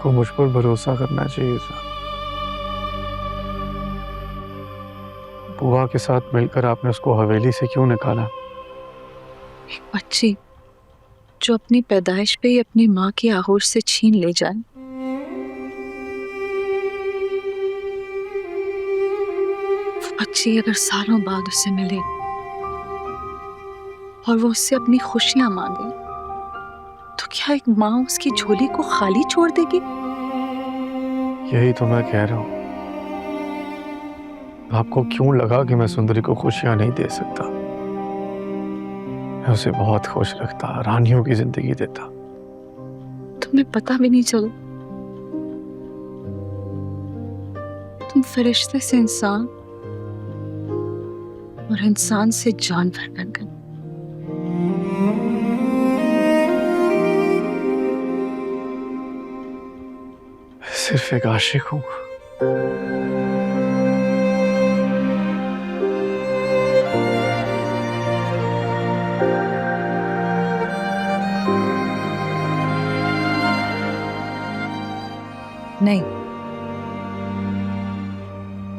आपको मुझ पर भरोसा करना चाहिए था। बुआ के साथ मिलकर आपने उसको हवेली से क्यों निकाला? एक बच्ची जो अपनी पैदाइश पे ही अपनी माँ की आहोश से छीन ले जाए, वो बच्ची अगर सालों बाद उसे मिले और वो उससे अपनी खुशियां मांगे, तो क्या एक माँ उसकी झोली को खाली छोड़ देगी? यही तो मैं कह रहा हूँ। आपको क्यों लगा कि मैं सुंदरी को खुशियां नहीं दे सकता? मैं उसे बहुत खुश रखता, रानियों की जिंदगी देता। तुम्हें पता भी नहीं चला। तुम फरिश्ते से इंसान और इंसान से जानवर बन गए। सिर्फ एक आशिक हूँ। नहीं,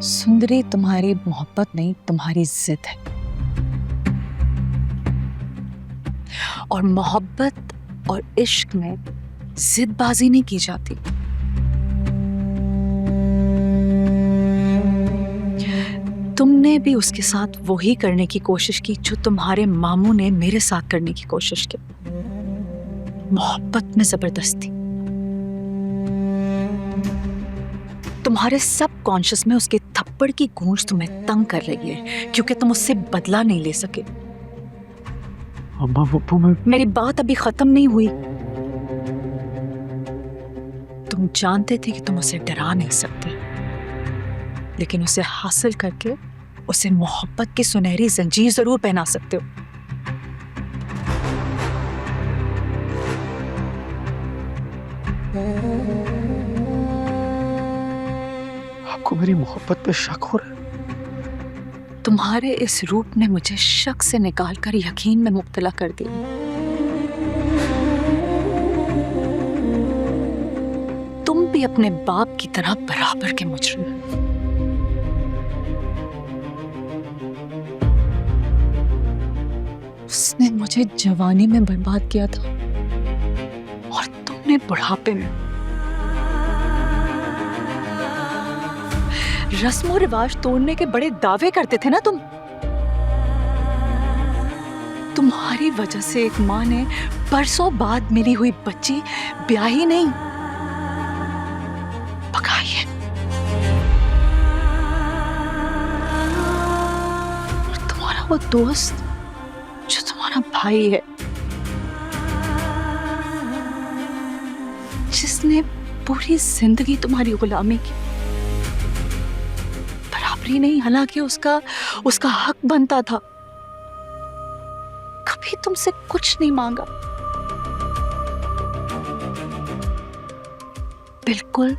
सुंदरी तुम्हारी मोहब्बत नहीं, तुम्हारी जिद है। और मोहब्बत और इश्क में जिदबाजी नहीं की जाती। तुमने भी उसके साथ वही करने की कोशिश की जो तुम्हारे मामू ने मेरे साथ करने की कोशिश की, मोहब्बत में जबरदस्ती। तुम्हारे सब कॉन्शियस में उसके थप्पड़ की गूंज तुम्हें तंग कर रही है, क्योंकि तुम उससे बदला नहीं ले सके। अम्मा पप्पू, मेरी बात अभी खत्म नहीं हुई। तुम जानते थे कि तुम उसे डरा नहीं सकते, लेकिन उसे हासिल करके उसे मोहब्बत की सुनहरी जंजीर जरूर पहना सकते हो। आपको मेरी मोहब्बत पे शक हो रहा है? तुम्हारे इस रूप ने मुझे शक से निकालकर यकीन में मुब्तला कर दिया। तुम भी अपने बाप की तरह बराबर के मुजरिम हो। उसने मुझे जवानी में बर्बाद किया था और तुमने बुढ़ापे में। रस्मों रिवाज तोड़ने के बड़े दावे करते थे ना तुम। तुम्हारी वजह से एक माँ ने बरसों बाद मिली हुई बच्ची ब्याही नहीं, पकाई है। और तुम्हारा वो दोस्त जो तुम्हारा भाई है, जिसने पूरी जिंदगी तुम्हारी गुलामी की, बराबरी नहीं, हालांकि उसका हक बनता था। कभी तुमसे कुछ नहीं मांगा। बिल्कुल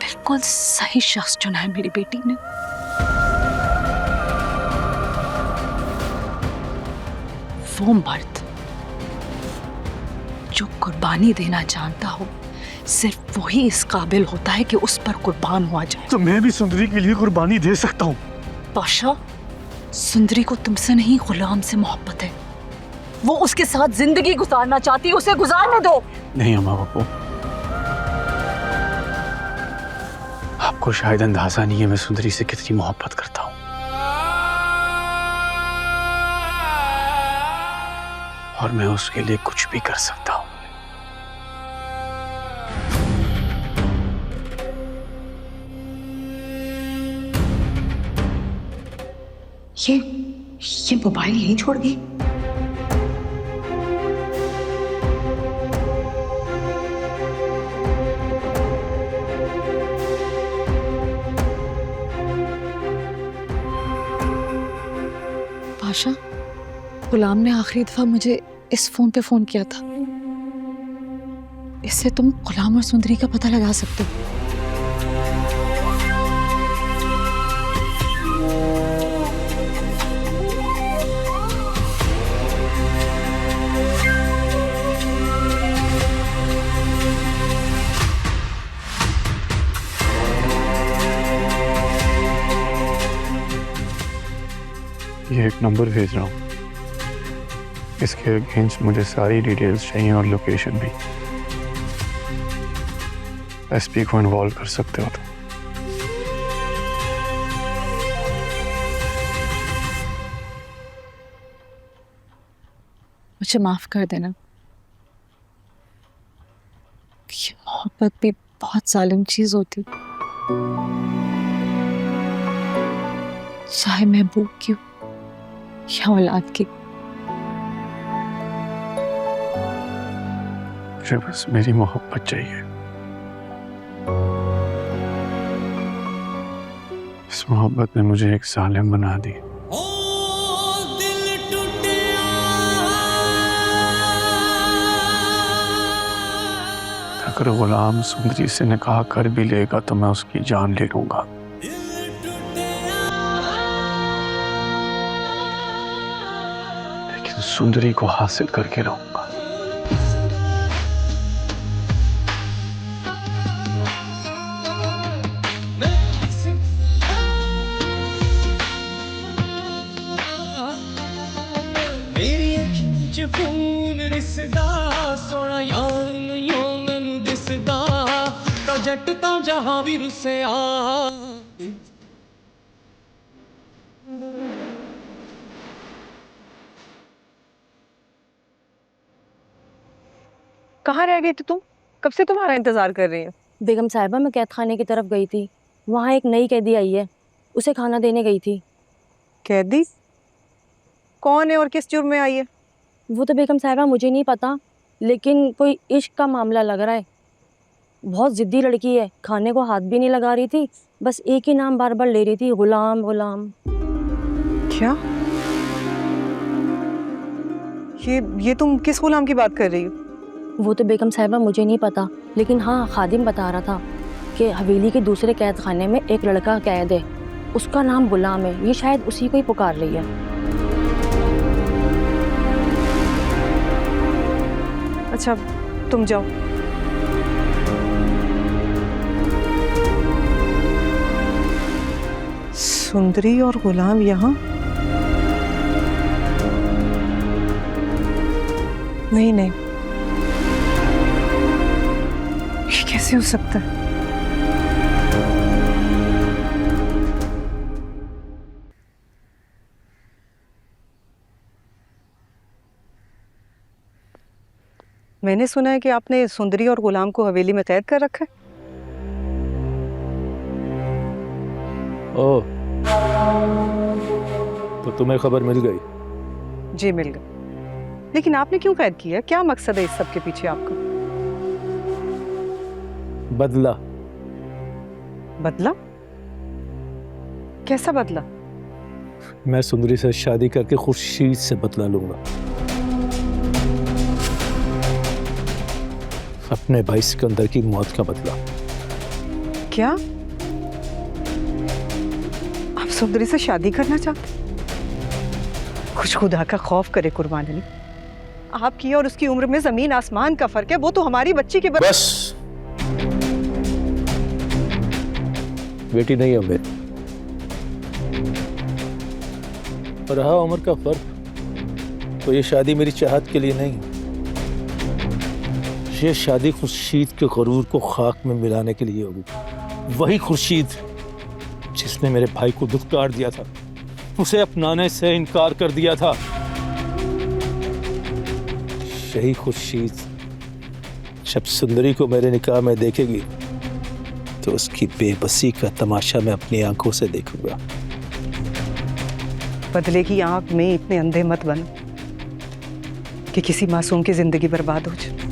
बिल्कुल सही शख्स चुना है मेरी बेटी ने। वो मर्द जो कुर्बानी देना जानता हो, सिर्फ वही इस काबिल होता है कि उस पर कुर्बान हुआ जाए। तो मैं भी सुंदरी के लिए कुर्बानी दे सकता हूँ। पाशा, सुंदरी को तुमसे नहीं गुलाम से मोहब्बत है। वो उसके साथ जिंदगी गुजारना चाहती है, उसे गुजारने दो। नहीं अम्मा बापू, आपको शायद अंदाजा नहीं है मैं सुंदरी से कितनी मोहब्बत करता हूँ। और मैं उसके लिए कुछ भी कर सकता हूँ। ये मोबाइल यहीं छोड़ गई। पाशा, गुलाम ने आखिरी दफा मुझे इस फोन पे फोन किया था। इससे तुम गुलाम और सुंदरी का पता लगा सकते हो। ये एक नंबर भेज रहा हूँ, इसके अगेंस्ट मुझे सारी डिटेल्स चाहिए और लोकेशन भी। एसपी को इन्वॉल्व कर सकते हो तो। मुझे माफ कर देना। ये मोहब्बत भी बहुत जालिम चीज होती, चाहे महबूब की हो या औलाद की। मुझे बस मेरी मोहब्बत चाहिए। इस मोहब्बत ने मुझे एक जालिम बना दी। अगर गुलाम सुंदरी से निकाह कर भी लेगा तो मैं उसकी जान ले लूंगा, लेकिन सुंदरी को हासिल करके रहूंगा। मेरी अखीं च खून रिसदा, सोना यार नहियों मैनू दिसदा, तो जट तो जहां भी रुसिया। कहाँ रह गई थी तुम? कब से तुम्हारा इंतजार कर रही हूँ। बेगम साहिबा मैं कैद खाने की तरफ गई थी, वहाँ एक नई कैदी आई है, उसे खाना देने गई थी। कैदी? कौन है और किस जुर्म में आई है? वो तो बेगम साहिबा मुझे नहीं पता, लेकिन कोई इश्क का मामला लग रहा है। बहुत ज़िद्दी लड़की है, खाने को हाथ भी नहीं लगा रही थी, बस एक ही नाम बार बार ले रही थी, गुलाम गुलाम। क्या? ये तुम किस गुलाम की बात कर रही हो? वो तो बेगम साहिबा मुझे नहीं पता, लेकिन हाँ खादिम बता रहा था कि हवेली के दूसरे कैद खाने में एक लड़का कैद है, उसका नाम गुलाम है, ये शायद उसी को ही पुकार रही है। अच्छा तुम जाओ। सुंदरी और गुलाम यहाँ? नहीं नहीं, ये कैसे हो सकता है? मैंने सुना है कि आपने सुंदरी और गुलाम को हवेली में कैद कर रखा है। ओह, तो तुम्हें खबर मिल गई? जी मिल गई, लेकिन आपने क्यों कैद किया? क्या मकसद है इस सब के पीछे आपका? बदला। बदला? कैसा बदला? मैं सुंदरी से शादी करके खुर्शीद से बदला लूंगा, अपने भाई सिकंदर की मौत का बदला। क्या आप सुंदरी से शादी करना चाहते? कुछ खुदा का खौफ करे कुर्बान अली, आपकी और उसकी उम्र में जमीन आसमान का फर्क है। वो तो हमारी बच्ची की बस बेटी नहीं है मेरी, रहा उम्र का फर्क तो ये शादी मेरी चाहत के लिए नहीं, ये शादी खुर्शीद के गरूर को खाक में मिलाने के लिए होगी। वही खुर्शीद जिसने मेरे भाई को दुत्कार दिया था, उसे अपनाने से इनकार कर दिया था, यही खुर्शीद जब सुंदरी को मेरे निकाह में देखेगी तो उसकी बेबसी का तमाशा मैं अपनी आंखों से देखूंगा। बदले की आंख में इतने अंधे मत बनो कि किसी मासूम की जिंदगी बर्बाद हो जाए।